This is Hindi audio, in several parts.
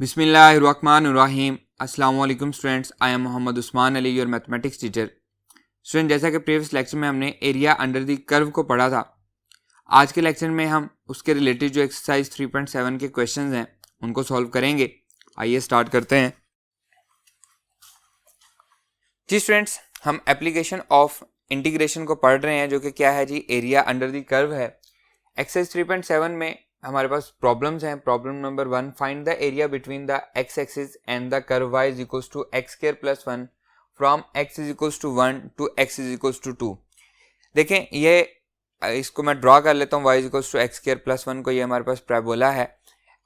बिस्मिल्लाहिर्रहमानिर्रहीम। अस्सलाम वालेकुम students, I am Mohammad Usman Ali, your mathematics teacher. Student, जैसा कि प्रीवियस लेक्चर में हमने एरिया अंडर द कर्व को पढ़ा था, आज के लेक्चर में हम उसके रिलेटेड जो एक्सरसाइज 3.7 के क्वेश्चंस हैं उनको सॉल्व करेंगे। आइए स्टार्ट करते हैं। जी स्टूडेंट्स, हम एप्लीकेशन ऑफ इंटीग्रेशन को पढ़ रहे हैं, जो कि क्या है जी, एरिया अंडर द कर्व है। एक्सरसाइज 3.7 में हमारे पास प्रॉब्लम्स हैं। Problem number 1, find the area between the x axis and the curve y is equals to x square plus 1 from x is equals to 1 to x is equals to 2। देखें, ये इसको मैं ड्रॉ कर लेता हूँ। y is equals to x square plus 1 को, ये हमारे पास पैराबोला है,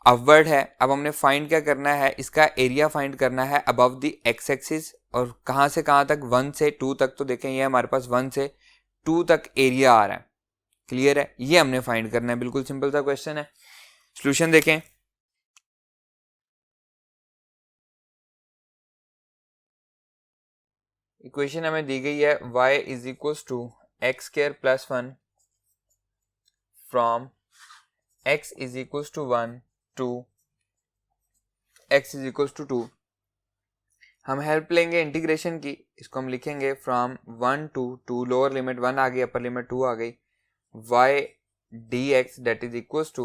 अपवर्ड है। अब हमने फाइंड क्या करना है, इसका एरिया फाइंड करना है अबव द एक्स एक्सिस, और कहाँ से कहाँ तक, 1 से 2 तक। तो देखें, ये हमारे पास 1 से 2 तक एरिया आ रहा है। क्लियर है, ये हमने फाइंड करना है। बिल्कुल सिंपल सा क्वेश्चन है। सॉल्यूशन देखें। इक्वेशन हमें दी गई है y is equals to x square plus 1 from x is equals to 1 to x is equals to 2। हम हेल्प लेंगे इंटीग्रेशन की। इसको हम लिखेंगे फ्रॉम 1 टू 2, लोअर लिमिट 1 आ गई, अपर लिमिट 2 आ गई, y dx that is equals to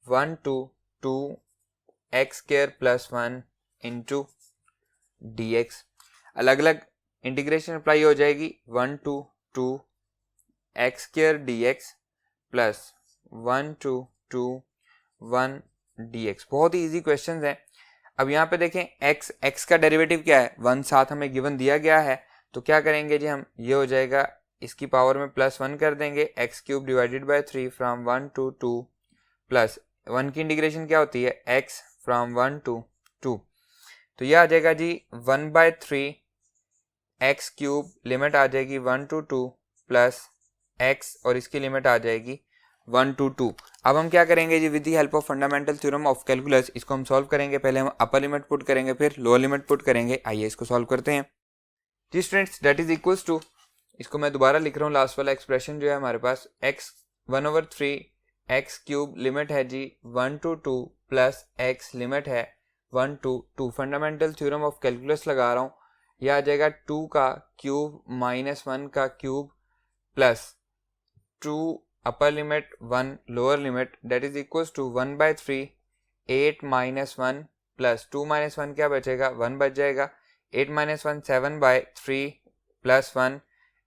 1 to 2 x square plus 1 into dx। अलग अलग इंटीग्रेशन अप्लाई हो जाएगी। 1 to 2 x square dx plus 1 to 2 1 dx। बहुत ही इजी क्वेश्चंस हैं। अब यहाँ पे देखें, x का डेरिवेटिव क्या है, 1 साथ हमें गिवन दिया गया है। तो क्या करेंगे जी, हम ये हो जाएगा, इसकी पावर में प्लस 1 कर देंगे, x cube divided bye 3 from 1 to 2 plus 1 की इंटीग्रेशन क्या होती है, x फ्रॉम 1 टू 2। तो ये आ जाएगा जी 1/3 एक्स क्यूब, लिमिट आ जाएगी 1 टू 2 प्लस एक्स, और इसकी लिमिट आ जाएगी 1 टू 2। अब हम क्या करेंगे जी, with the help of fundamental theorem of calculus इसको हम सॉल्व करेंगे। पहले हम अपर लिमिट पुट करेंगे, फिर लोअर लिमिट पुट करेंगे। आइए इसको सॉल्व करते हैं जी students. That is equals to, इसको मैं दोबारा लिख रहा हूँ, लास्ट वाला एक्सप्रेशन जो है हमारे पास, x 1/3 एक्स क्यूब, लिमिट है जी 1 टू 2 प्लस एक्स, लिमिट है 1 to 2। Fundamental theorem of calculus लगा रहा हूँ। यह आ जाएगा 2 का क्यूब माइनस 1 का cube plus 2 upper limit 1 lower limit, that is equals to 1/3 8 minus 1 plus 2 minus 1 क्या बचेगा, 1 बच जाएगा। 8 माइनस 1 7/3 प्लस 1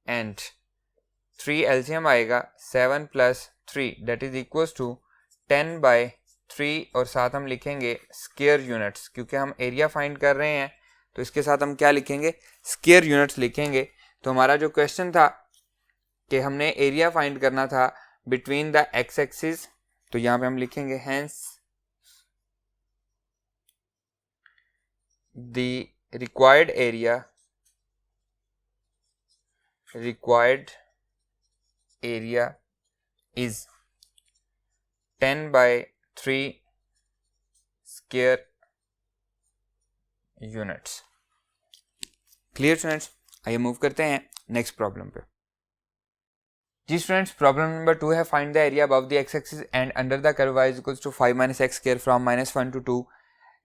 एंड 3 एलसीएम आएगा 7 plus 3 that is equals to 10/3, और साथ हम लिखेंगे स्क्वायर यूनिट्स, क्योंकि हम एरिया फाइंड कर रहे हैं। तो इसके साथ हम क्या लिखेंगे, स्क्वायर यूनिट्स लिखेंगे। तो हमारा जो क्वेश्चन था कि हमने एरिया फाइंड करना था बिटवीन द एक्स एक्सिस, तो यहाँ पे हम लिखेंगे hence the required area is 10/3 square units. Clear students, आइए मूव करते हैं नेक्स्ट प्रॉब्लम पे। जी स्टूडेंट्स, प्रॉब्लम नंबर 2 है, find the area above the x axis and under the curve y is equals to 5 minus x square from -1 to 2।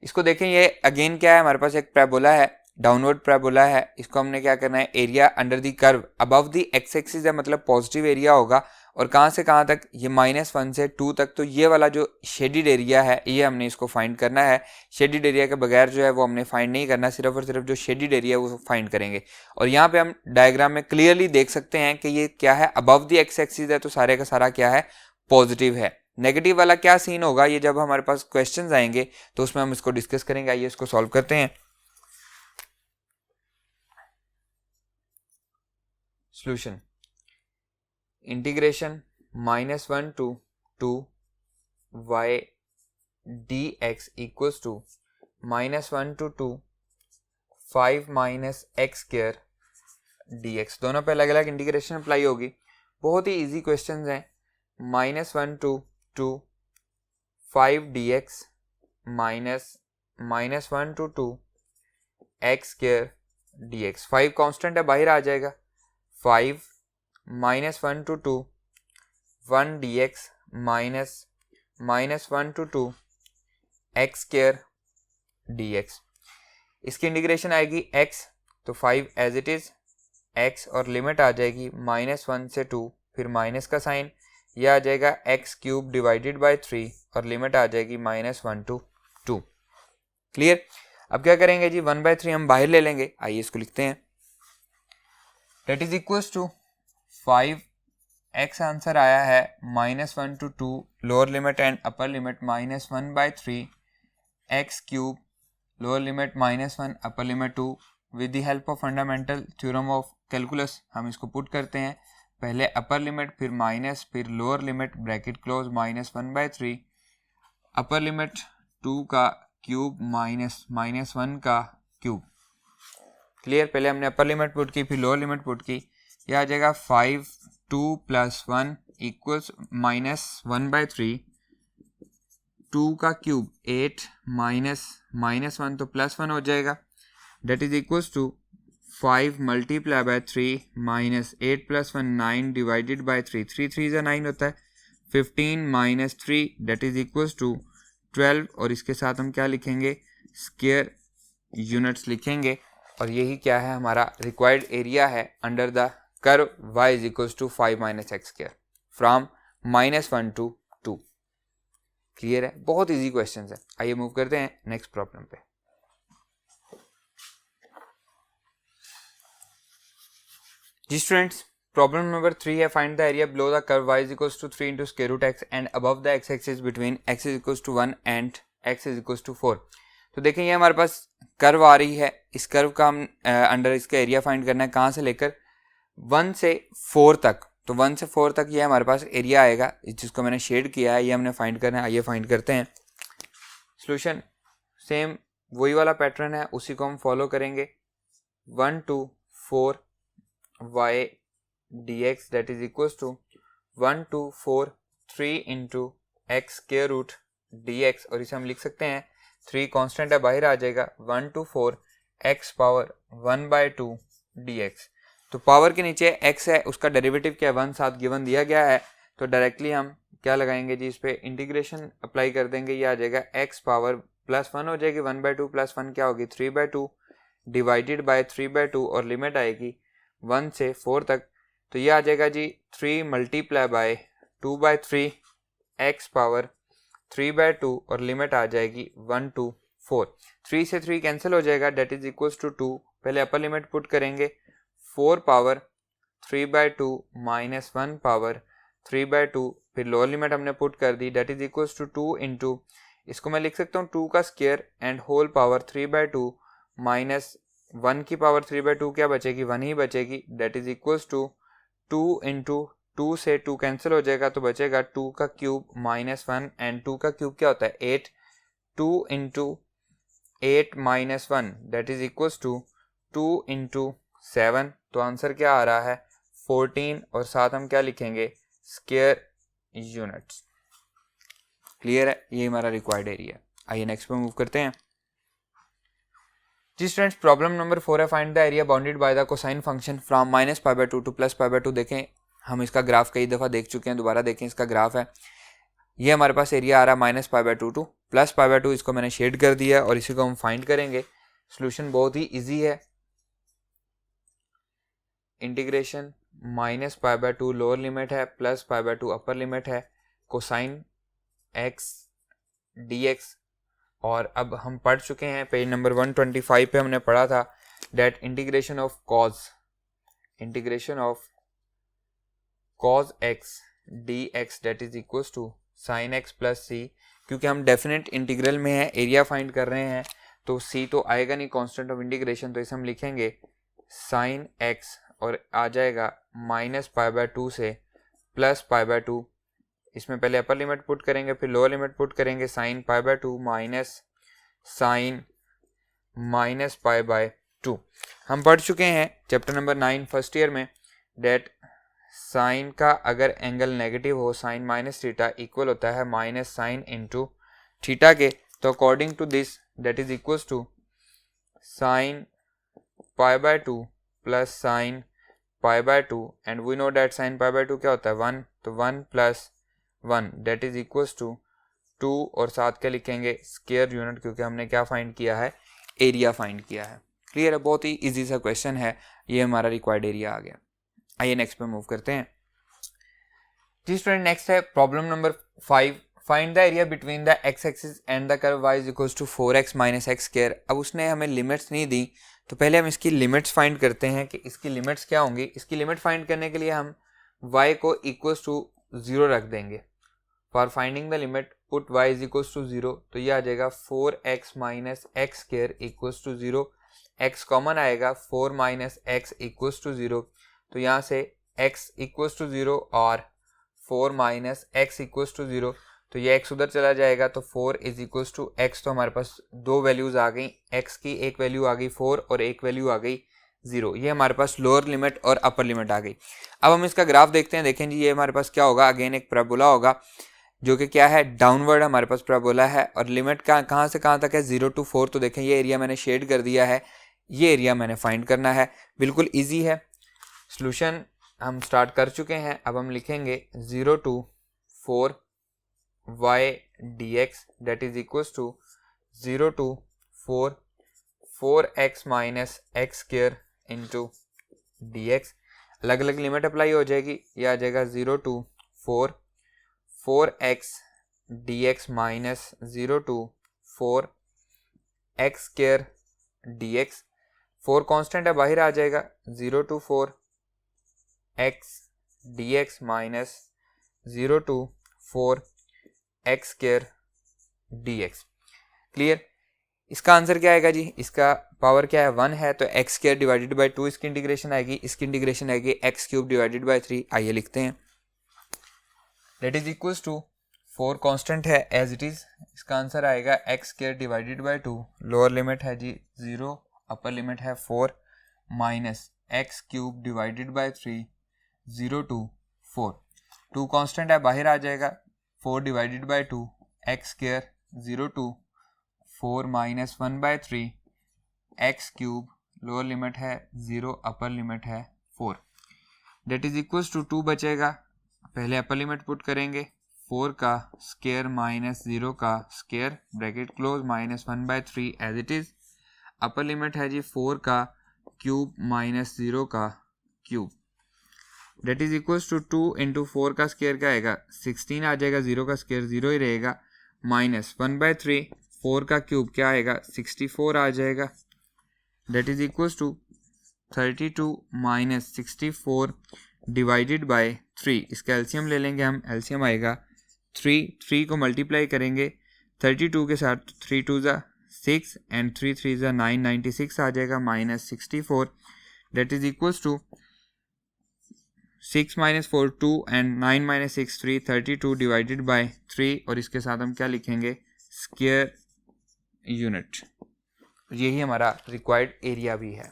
इसको देखें, ये अगेन क्या है, हमारे पास एक पैराबोला है, डाउनवर्ड पैराबोला है। इसको हमने क्या करना है, area under the curve above the x axis है, मतलब पॉजिटिव एरिया होगा, और कहाँ से कहाँ तक, ये -1 से 2 तक। तो ये वाला जो शेडिड एरिया है, ये हमने इसको फाइंड करना है। शेडिड एरिया के बगैर जो है वो हमने फाइंड नहीं करना, सिर्फ और सिर्फ जो शेडिड एरिया है वो फाइंड करेंगे। और यहाँ पे हम डायग्राम में क्लियरली देख सकते हैं कि ये क्या है, अबव द एक्स एक्सिस है, तो सारे का सारा क्या है, पॉजिटिव है। नेगेटिव वाला क्या सीन होगा, ये जब हमारे पास क्वेश्चंस आएंगे तो उसमें हम इसको डिस्कस करेंगे। आइए इसको सॉल्व करते हैं। Solution, integration -1 to 2 y dx equals to -1 to 2 5 minus x square dx। दोनों पे अलग अलग इंटीग्रेशन अप्लाई होगी। बहुत ही इजी क्वेश्चंस हैं। -1 to 2 5 dx minus 1 to 2 x square dx। 5 constant है, बाहर आ जाएगा। 5 -1 to 2 1 dx minus -1 to 2 x square dx। इसकी इंटीग्रेशन आएगी x, तो 5 एज इट इज x और लिमिट आ जाएगी -1 से 2, फिर माइनस का साइन, यह आ जाएगा x क्यूब डिवाइडेड बाय 3 और लिमिट आ जाएगी -1 to 2। क्लियर। अब क्या करेंगे जी, 1/3 हम बाहर ले लेंगे, आइए इसको लिखते हैं। That is equals to 5x answer आया है -1 to 2 lower limit and upper limit -1/3 x cube lower limit -1 upper limit 2। With the help of fundamental theorem of calculus हम इसको पुट करते हैं, पहले अपर लिमिट फिर माइनस फिर lower limit bracket close -1/3 upper limit 2 का क्यूब -1 का क्यूब। क्लियर। पहले हमने अपर लिमिट पुट की फिर लोअर लिमिट पुट की, यह आ जाएगा 5 2 + 1 इक्वल्स -1/3 2 का क्यूब 8 -1 तो +1 हो जाएगा, that is equals to 5 × 3 -8 + 1 9 divided bye 3 3 3 9 होता है, 15 - 3 डेट इज इक्वल्स टू 12 और इसके साथ हम क्या लिखेंगे, स्क्वायर यूनिट्स लिखेंगे। और यही क्या है, हमारा रिक्वायर्ड एरिया है under the curve y is equals to 5 - x² from -1 to 2। Clear है, बहुत इजी क्वेश्चन है। आइए मूव करते हैं नेक्स्ट प्रॉब्लम पे। जी स्टूडेंट्स, प्रॉब्लम नंबर 3 है, find the area below the curve y is equals to 3 × √x and above the x axis between x is equals to 1 and x is equals to 4। तो देखें, ये हमारे पास कर्व आ रही है, इस कर्व का हम अंडर इसका एरिया फाइंड करना है, कहाँ से लेकर 1 से 4 तक। तो 1 से 4 तक ये हमारे पास एरिया आएगा, जिसको मैंने शेड किया है, ये हमने फाइंड करना है। आइए फाइंड करते हैं। सॉल्यूशन सेम वही वाला पैटर्न है, उसी को हम फॉलो करेंगे। 1 to 4 y dx that is equals to 1 to 4 3 × x square root dx, और इसे हम लिख सकते हैं 3 कांस्टेंट है, बाहर आ जाएगा 1 to 4 x पावर 1/2 dx। तो पावर के नीचे x है, उसका डेरिवेटिव क्या है 1 साथ गिवन दिया गया है, तो डायरेक्टली हम क्या लगाएंगे जी, इस पे इंटीग्रेशन अप्लाई कर देंगे, ये आ जाएगा x पावर +1 हो जाएगी 1/2 + 1 क्या होगी 3/2 डिवाइडेड बाय 3/2 और लिमिट आएगी 1 से 4 तक, तो ये आ जाएगा जी 3 × 2/3 x पावर 3/2 और लिमिट आ जाएगी 1 to 4। 3 से 3 कैंसिल हो जाएगा, डेट इज इक्वल्स टू 2। पहले अपर लिमिट पुट करेंगे, 4 पावर 3/2 -1 पावर 3/2, फिर लोअर लिमिट हमने पुट कर दी, डेट इज इक्वल्स टू 2 × इसको मैं लिख सकता हूँ 2 का स्क्वायर एंड होल पावर 3/2 -1 की पावर 3/2 क्या बचेगी 1 ही बचेगी, डेट इज इक्वल्स टू 2 × 2 से 2 कैंसिल हो जाएगा, तो बचेगा 2 का क्यूब -1 एंड 2 का क्यूब क्या होता है 8, 2 × 8 - 1 दैट इज इक्वल्स टू 2 × 7। तो आंसर क्या आ रहा है 14, और साथ हम क्या लिखेंगे स्क्वायर यूनिट्स। क्लियर है, ये हमारा रिक्वायर्ड एरिया। आइए नेक्स्ट पे मूव करते हैं। जी स्टूडेंट्स, प्रॉब्लम नंबर 4 है, find the area bounded by the cosine function from -π/2 to +π/2। देखें, हम इसका ग्राफ कई दफ़ा देख चुके हैं, दोबारा देखें इसका ग्राफ है। ये हमारे पास एरिया आ रहा है -π/2 to +π/2, इसको मैंने शेड कर दिया है और इसी को हम फाइंड करेंगे। सॉल्यूशन बहुत ही इजी है, इंटीग्रेशन -π/2 लोअर लिमिट है +π/2 अपर लिमिट है, कोसाइन x dx। और अब हम पढ़ चुके हैं, पेज नंबर 125 पे हमने पढ़ा था that integration of cos x dx that is equals to sin x + c। क्योंकि हम डेफिनेट इंटीग्रल में है, एरिया फाइंड कर रहे हैं, तो c तो आएगा नहीं कांस्टेंट ऑफ इंटीग्रेशन, तो इसे हम लिखेंगे sin x और आ जाएगा -π/2 से +π/2। इसमें पहले अपर लिमिट पुट करेंगे, फिर लोअर लिमिट पुट करेंगे, sin π/2 sin -π/2। हम पढ़ चुके हैं चैप्टर नंबर 9 फर्स्ट ईयर में डेट साइन का अगर एंगल नेगेटिव हो sin -θ इक्वल होता है -sin × थीटा के। तो according to this that is equals to sin π/2 + sin π/2 and we know that sin π/2 क्या होता है 1, तो 1 + 1 दैट इज इक्वल्स टू 2 और साथ क्या लिखेंगे स्क्वायर यूनिट, क्योंकि हमने क्या फाइंड किया है, एरिया फाइंड किया है। क्लियर है, बहुत ही इजी सा क्वेश्चन है, ये हमारा रिक्वायर्ड एरिया आ गया। आइए नेक्स्ट पे मूव करते हैं जी स्टूडेंट। नेक्स्ट है problem number 5, find the area between the x axis and the curve y is equals to 4x minus x square. अब उसने हमें लिमिट्स नहीं दी, तो पहले हम इसकी लिमिट्स फाइंड करते हैं कि इसकी लिमिट्स क्या होंगी। इसकी लिमिट फाइंड करने के लिए हम y को इक्वल्स टू 0 रख देंगे। For finding the limit put y is equals to 0, तो ये आ जाएगा 4x minus x square equals to 0। x common आएगा, 4 माइनस एक्स इक्वल्स टू 0, तो यहाँ से x इक्वल्स टू 0 और 4 माइनस एक्स इक्वल्स टू 0, तो ये x उधर चला जाएगा, तो 4 इज इक्वल्स टू x। तो हमारे पास दो वैल्यूज आ गई, x की एक वैल्यू आ गई 4 और एक वैल्यू आ गई 0। ये हमारे पास लोअर लिमिट और अपर लिमिट आ गई। अब हम इसका ग्राफ देखते हैं। देखें जी, ये हमारे पास क्या होगा, अगेन एक पैराबोला होगा जो कि क्या है, डाउनवर्ड हमारे पास पैराबोला है, और लिमिट का कहाँ से कहाँ तक है, 0 to 4। तो देखें ये एरिया मैंने शेड कर दिया है, ये एरिया मैंने फाइंड करना है। बिल्कुल ईजी है, सोल्यूशन हम स्टार्ट कर चुके हैं। अब हम लिखेंगे 0 to 4 y dx that is equals to 0 to 4 4x minus x square into dx। अलग अलग लिमिट अप्लाई हो जाएगी, ये आ जाएगा 0 to 4 4x dx minus 0 to 4 x square dx। 4 constant है, बाहर आ जाएगा, 0 to 4 x dx minus 0 to 4 x square dx। Clear. इसका आंसर क्या आएगा जी, इसका पावर क्या है, 1 है, तो x स्क्वायर डिवाइडेड बाई 2 इसकी इंटीग्रेशन आएगी, इसकी इंटीग्रेशन आएगी x क्यूब डिवाइडेड बाई 3। आइए लिखते हैं, that is equals to 4 constant है एज इट इज, इसका आंसर आएगा x square divided by 2, lower limit है जी 0, अपर लिमिट है 4 minus x cube divided by 3 0 to 4। 2 constant है, बाहर आ जाएगा, 4 divided by 2 x square 0 to 4 minus 1 by 3 x cube, lower limit है 0, अपर लिमिट है 4, डेट इज इक्वल्स टू 2 बचेगा। पहले अपर लिमिट पुट करेंगे, 4 का स्क्वायर माइनस 0 का square bracket close minus 1 by 3 as it is. Upper limit है जी 4 का क्यूब माइनस 0 का cube, that is equals to 2 into 4 का स्क्वायर क्या आएगा, 16 आ जाएगा, 0 का स्क्वायर 0 ही रहेगा, माइनस 1 बाई 3 4 का क्यूब क्या आएगा, 64 आ जाएगा, that is equals to 32 minus 64 divided by 3। इसका एलसीएम ले लेंगे हम, एलसीएम आएगा 3 को मल्टीप्लाई करेंगे 32 के साथ, 3 2 ज़ा 6 एंड 3 3 ज़ा 9, 96 आ जाएगा, minus 64, that is equals to 6 minus 4 2 and 9 minus 6 3, 32 divided by 3, और इसके साथ हम क्या लिखेंगे, स्क्वायर यूनिट। यही हमारा रिक्वायर्ड एरिया भी है।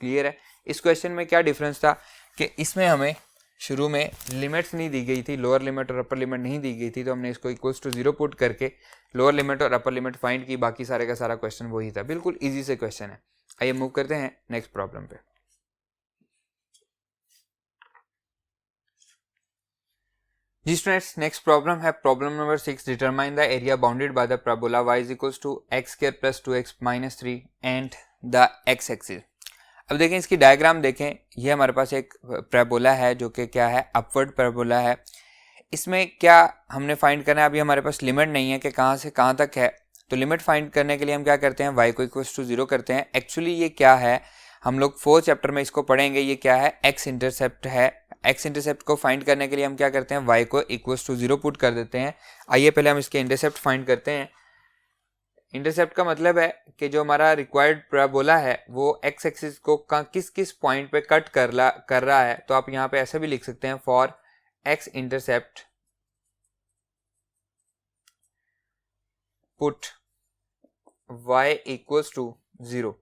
क्लियर है। इस क्वेश्चन में क्या डिफरेंस था कि इसमें हमें शुरू में लिमिट्स नहीं दी गई थी, लोअर लिमिट और अपर लिमिट नहीं दी गई थी, तो हमने इसको इक्वल्स टू 0 पुट करके लोअर लिमिट और अपर लिमिट फाइंड की, बाकी सारे का सारा क्वेश्चन वही था। बिल्कुल ईजी से क्वेश्चन है। आइए मूव करते हैं नेक्स्ट प्रॉब्लम पे। जी स्टूडेंट्स, नेक्स्ट प्रॉब्लम है problem number 6, determine the area bounded by the parabola y is equals to x square plus 2x minus 3 and the x axis. अब देखें इसकी डायग्राम देखें, ये हमारे पास एक पैराबोला है जो कि क्या है, अपवर्ड पैराबोला है। इसमें क्या हमने फाइंड करना है, अभी हमारे पास लिमिट नहीं है कि कहाँ से कहाँ तक है, तो लिमिट फाइंड करने के लिए हम क्या करते हैं, y को इक्वल्स टू 0 करते हैं। एक्चुअली ये क्या है, हम लोग 4th चैप्टर में इसको पढ़ेंगे, ये क्या है, एक्स इंटरसेप्ट है। एक्स इंटरसेप्ट को फाइंड करने के लिए हम क्या करते हैं, y को इक्वल्स टू 0 पुट कर देते हैं। आइए पहले हम इसके इंटरसेप्ट फाइंड करते हैं। इंटरसेप्ट का मतलब है कि जो हमारा रिक्वायर्ड पैराबोला है वो एक्स एक्सिस को किस किस पॉइंट पे कट कर रहा है। तो आप यहाँ पे ऐसे भी लिख सकते हैं, for x intercept put y equals to 0।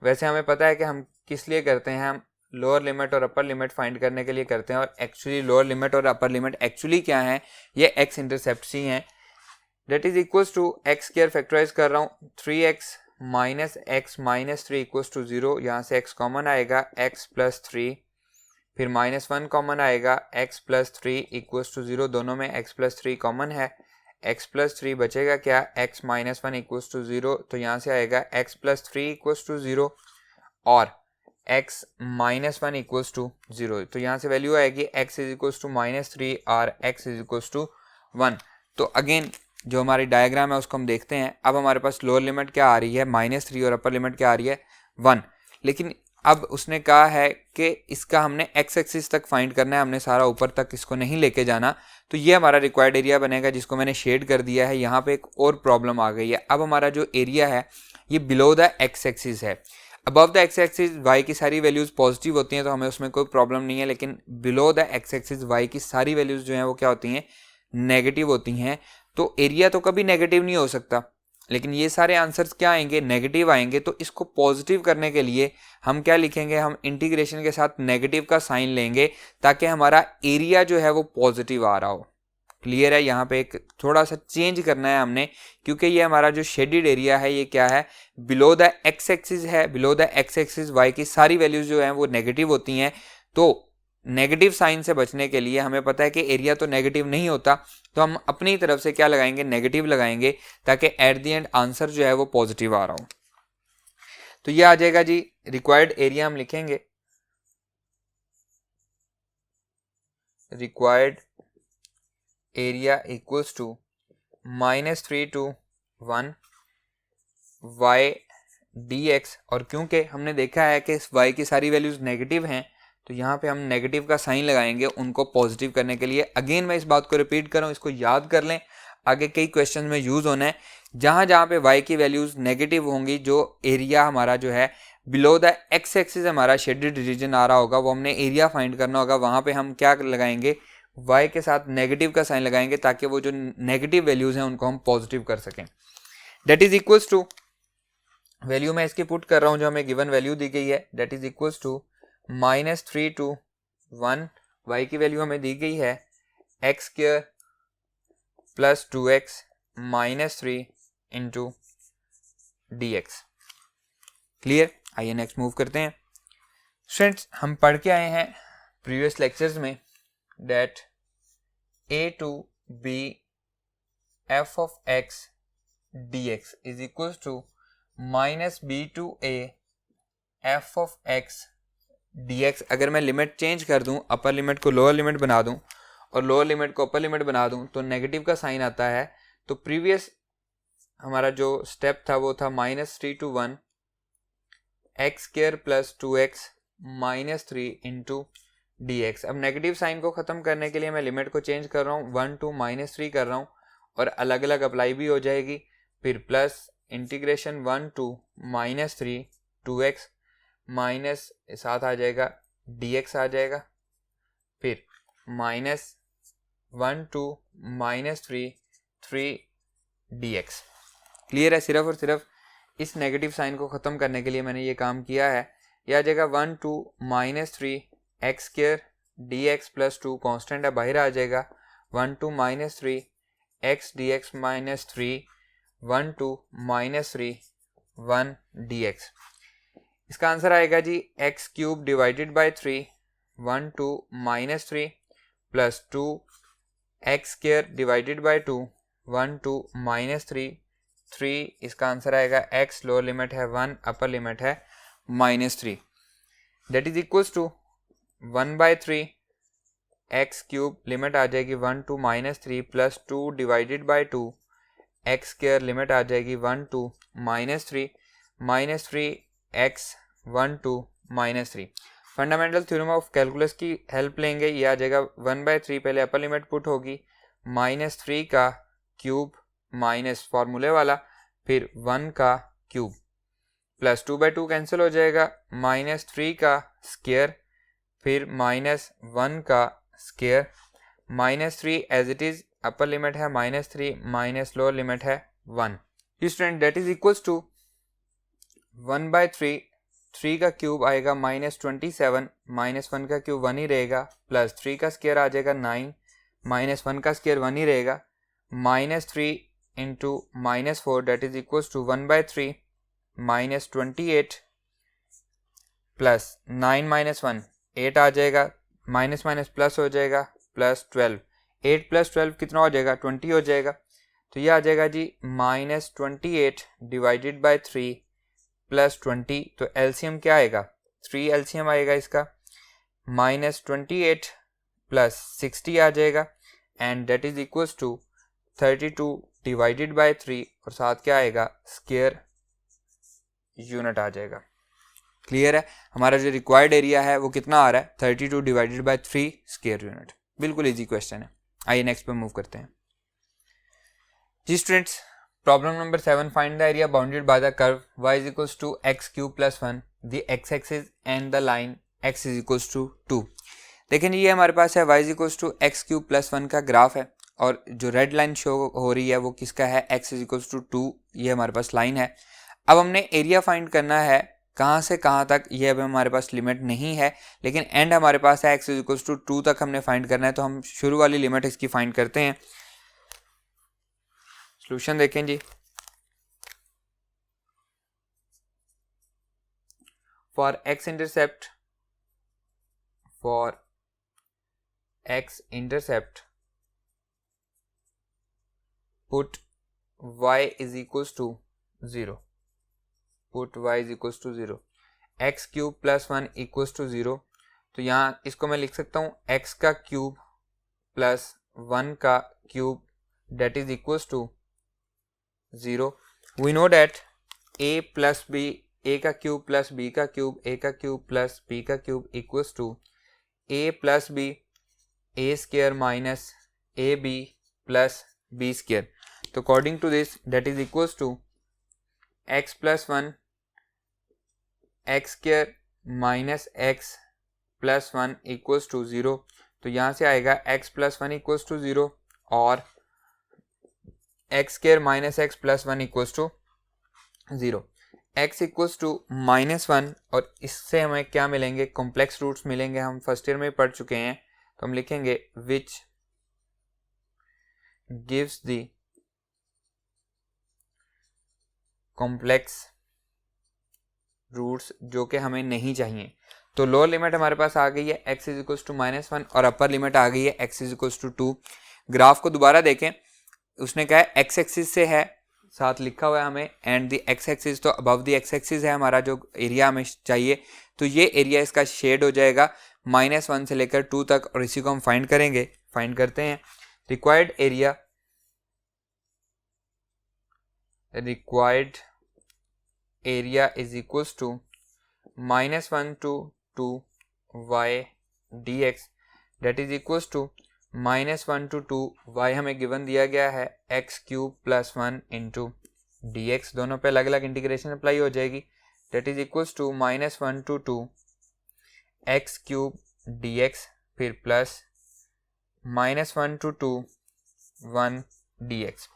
वैसे हमें पता है कि हम किस लिए करते हैं, हम लोअर लिमिट और अपर लिमिट फाइंड करने के लिए करते हैं, और एक्चुअली लोअर लिमिट और अपर लिमिट एक्चुअली क्या है, ये एक्स इंटरसेप्ट ही हैं। That is equals to x square factorise कर रहा हूँ, 3x minus x minus 3 equals to 0। यहाँ से x कॉमन आएगा, x प्लस 3, फिर -1 कॉमन आएगा, x प्लस 3 इक्वल्स टू 0। दोनों में x प्लस 3 कॉमन है, x प्लस 3 बचेगा क्या, x माइनस 1 इक्वल्स टू 0, तो यहाँ से आएगा x प्लस 3 इक्वल्स टू 0 और x माइनस 1 इक्वल्स टू 0, तो यहाँ से वैल्यू आएगी x is equals to minus 3 और x इज इक्वल्स टू 1। तो अगेन जो हमारी डायग्राम है उसको हम देखते हैं। अब हमारे पास लोअर लिमिट क्या आ रही है -3 और अपर लिमिट क्या आ रही है 1, लेकिन अब उसने कहा है कि इसका हमने x एक्सिस तक फाइंड करना है, हमने सारा ऊपर तक इसको नहीं लेके जाना। तो ये हमारा रिक्वायर्ड एरिया बनेगा जिसको मैंने शेड कर दिया है। यहाँ पे एक और प्रॉब्लम आ गई है। अब हमारा जो एरिया है ये बिलो द x एक्सिस है। Above the x axis y की सारी वैल्यूज पॉजिटिव होती हैं तो हमें उसमें कोई प्रॉब्लम नहीं है, लेकिन below the x axis y की सारी वैल्यूज जो हैं वो क्या होती हैं, नेगेटिव होती हैं। तो एरिया तो कभी नेगेटिव नहीं हो सकता, लेकिन ये सारे आंसर्स क्या आएंगे, नेगेटिव आएंगे। तो इसको पॉजिटिव करने के लिए हम क्या लिखेंगे, हम इंटीग्रेशन के साथ नेगेटिव का साइन लेंगे ताकि हमारा एरिया जो है वो पॉजिटिव आ रहा हो। क्लियर है, यहाँ पे एक थोड़ा सा चेंज करना है हमने, क्योंकि ये हमारा जो शेडेड एरिया है ये क्या है, बिलो द एक्स एक्सिस है। Below the x axis y की सारी वैल्यूज जो हैं वो नेगेटिव होती हैं। तो नेगेटिव साइन से बचने के लिए हमें पता है कि एरिया तो नेगेटिव नहीं होता, तो हम अपनी तरफ से क्या लगाएंगे, नेगेटिव लगाएंगे ताकि एट द एंड आंसर जो है वो पॉजिटिव आ रहा हो। तो ये आ जाएगा जी, रिक्वायर्ड एरिया हम लिखेंगे, required area equals to -3 to 1 y dx। और क्योंकि हमने देखा है कि इस y की सारी वैल्यूज नेगेटिव हैं तो यहाँ पे हम नेगेटिव का साइन लगाएंगे उनको पॉजिटिव करने के लिए। अगेन मैं इस बात को रिपीट कर रहा हूँ, इसको याद कर लें, आगे कई क्वेश्चन में यूज होना है। जहाँ जहाँ पे y की वैल्यूज नेगेटिव होंगी, जो एरिया हमारा जो है बिलो द x एक्सिस हमारा शेडेड रीजन आ रहा होगा, वो हमने एरिया फाइंड करना होगा। वहाँ पे हम क्या लगाएंगे, y के साथ नेगेटिव का साइन लगाएंगे ताकि वो जो नेगेटिव वैल्यूज हैं उनको हम पॉजिटिव कर सकें। That is equals to, value मैं इसकी पुट कर रहा हूँ जो हमें गिवन वैल्यू दी गई है, that is equals to -3 to 1, y की वैल्यू हमें दी गई है x² plus 2x -3 into dx। Clear, आइए नेक्स्ट मूव करते हैं। स्टूडेंट्स, हम पढ़ के आए हैं प्रीवियस लेक्चर्स में that a to b f of x dx is equals to -b to a f of x dx। अगर मैं लिमिट चेंज कर दूं, अपर लिमिट को लोअर लिमिट बना दूं और लोअर लिमिट को अपर लिमिट बना दूं तो नेगेटिव का साइन आता है। तो प्रीवियस हमारा जो स्टेप था वो था -3 to 1 x² plus 2x -3 into dx। अब नेगेटिव साइन को खत्म करने के लिए मैं लिमिट को चेंज कर रहा हूँ, 1 to -3 कर रहा हूँ और अलग अलग अप्लाई भी हो जाएगी। फिर plus integration 1 to -3 2x minus साथ आ जाएगा dx आ जाएगा, फिर -1 to -3 3 dx। क्लियर है, सिर्फ और सिर्फ इस नेगेटिव साइन को ख़त्म करने के लिए मैंने ये काम किया है। यह आ जाएगा 1 to -3 x² dx plus 2 constant है, बाहर आ जाएगा 1 to -3 x dx -3 1 to -3 1 dx। इसका आंसर आएगा जी x³ divided by 3 1 to -3 plus 2 x² divided by 2 1 to -3 3। इसका आंसर आएगा x, लोअर लिमिट है 1, अपर लिमिट है -3, that is equals to 1/3 x³ limit आ जाएगी 1 to -3 plus 2 divided by 2 x² limit आ जाएगी 1 to -3 -3 x 1 to -3। Fundamental theorem of calculus की हेल्प लेंगे, ये आ जाएगा 1/3, पहले अपर लिमिट पुट होगी -3 का क्यूब माइनस फार्मूले वाला, फिर 1 का क्यूब प्लस 2/2 कैंसिल हो जाएगा, -3 का स्क्वायर, फिर -1 का square, -3 as it is, upper limit है -3 माइनस लोअर लिमिट है 1। Student that is equals to 1/3, 3 का क्यूब आएगा -27, -1 का क्यूब 1 ही रहेगा, प्लस 3 का स्क्वायर आ जाएगा 9, -1 का स्क्वायर 1 ही रहेगा, -3 into -4 that is equals to 1/3 -28 plus 9 -1 8 आ जाएगा, माइनस माइनस प्लस हो जाएगा, प्लस 12, 8 प्लस 12 कितना हो जाएगा 20 हो जाएगा। तो ये आ जाएगा जी -28 डिवाइडेड बाय 3 प्लस 20, तो एलसीएम क्या आएगा, 3 एलसीएम आएगा इसका, -28 प्लस 60 आ जाएगा and that is equals to 32 divided by 3 और साथ क्या आएगा, स्क्वायर यूनिट आ जाएगा। क्लियर है, हमारा जो रिक्वायर्ड एरिया है वो कितना आ रहा है, 32 डिवाइडेड बाय 3 स्क्वायर यूनिट। बिल्कुल इजी क्वेश्चन है। आइए नेक्स्ट पे मूव करते हैं जी students. Problem number 7, find the area bounded by the curve y is equals to x cube plus 1 the x axis and the line x is equals to 2। देखें ये हमारे पास है y is equals to x cube plus 1 का ग्राफ है और जो रेड लाइन शो हो रही है वो किसका है, x इज इक्वल्स टू 2, ये हमारे पास लाइन है। अब हमने एरिया फाइंड करना है कहाँ से कहाँ तक, ये अब हमारे पास लिमिट नहीं है लेकिन एंड हमारे पास है x इज इक्वल्स टू 2 तक हमने फाइंड करना है। तो हम शुरू वाली लिमिट इसकी फाइंड करते हैं। सॉल्यूशन देखें जी। For x intercept put y is equals to 0, put y is equals to 0, x cube plus 1 equals to 0। तो यहाँ इसको मैं लिख सकता हूँ x का क्यूब प्लस 1 का cube that is equals to 0। We know that a plus b, a का क्यूब प्लस b का क्यूब, a का क्यूब प्लस b का cube equals to a plus b a square minus a b plus b square. तो according to this that is equals to x plus 1 x square minus x plus 1 equals to 0। तो यहाँ से आएगा x प्लस 1 इक्वल्स टू 0 और x square minus x plus 1 equals to 0। x equals to -1 और इससे हमें क्या मिलेंगे, कॉम्प्लेक्स रूट्स मिलेंगे। हम फर्स्ट ईयर में पढ़ चुके हैं, तो हम लिखेंगे which gives the complex roots जो कि हमें नहीं चाहिए। तो लोअर लिमिट हमारे पास आ गई है x इज इक्वल्स टू -1 और अपर लिमिट आ गई है x is equals to 2। Graph को दोबारा देखें, उसने कहा है x एक्सिस से है, साथ लिखा हुआ है हमें एंड द x एक्सिस, तो अबव द x एक्सिस है हमारा जो एरिया हमें चाहिए। तो ये एरिया इसका शेड हो जाएगा -1 से लेकर 2 तक और इसी को हम फाइंड करेंगे। फाइंड करते हैं required area is equals to -1 to 2 y dx that is equals to -1 to 2 y हमें गिवन दिया गया है x cube plus 1 into d x. दोनों पे अलग अलग इंटीग्रेशन अप्लाई हो जाएगी। That is equals to -1 to 2 x cube d x फिर प्लस -1 to 2 1 डी एक्स।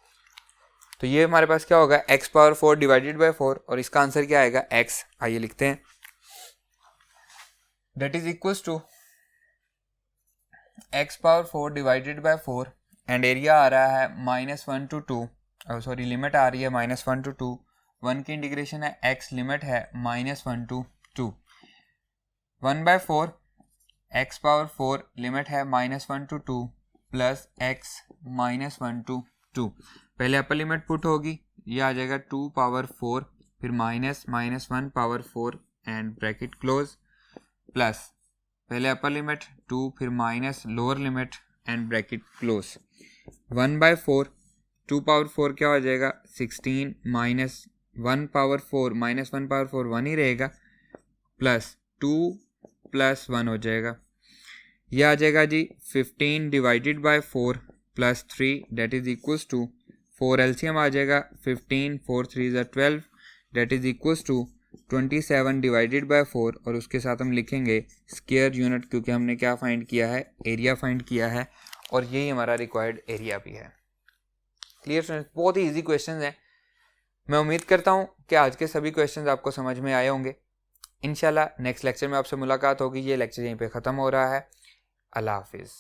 तो ये हमारे पास क्या होगा, x पावर 4 डिवाइडेड बाय 4 और इसका आंसर क्या आएगा x। आइए लिखते हैं that is equals to x power 4 divided by 4 and area आ रहा है -1 to 2, सॉरी लिमिट आ रही है -1 to 2, 1 की इंटीग्रेशन है x, लिमिट है -1 to 2, 1/4 x पावर 4 लिमिट है -1 to 2 प्लस x -1 to 2। पहले अपर लिमिट पुट होगी, ये आ जाएगा 2 पावर 4 फिर -1 power 4 and bracket close plus पहले अपर लिमिट 2 फिर minus lower limit and bracket close 1/4 2 power 4 क्या हो जाएगा 16 माइनस 1 पावर 4 -1 पावर 4 1 ही रहेगा प्लस 2 प्लस 1 हो जाएगा। यह आ जाएगा जी 15 divided by 4 plus 3 that is equals to 4 LCM आ जाएगा 15 4 3 is 12 that is equals to 27 divided by 4 और उसके साथ हम लिखेंगे स्क्वायर यूनिट क्योंकि हमने क्या फाइंड किया है, एरिया फाइंड किया है और यही हमारा रिक्वायर्ड एरिया भी है। क्लियर स्टूडेंट्स, बहुत ही इजी क्वेश्चंस हैं। मैं उम्मीद करता हूँ कि आज के सभी क्वेश्चंस आपको समझ में आए होंगे। इंशाल्लाह नेक्स्ट लेक्चर में आपसे मुलाकात होगी। ये लेक्चर यहीं पे ख़त्म हो रहा है। अल्लाह हाफिज़।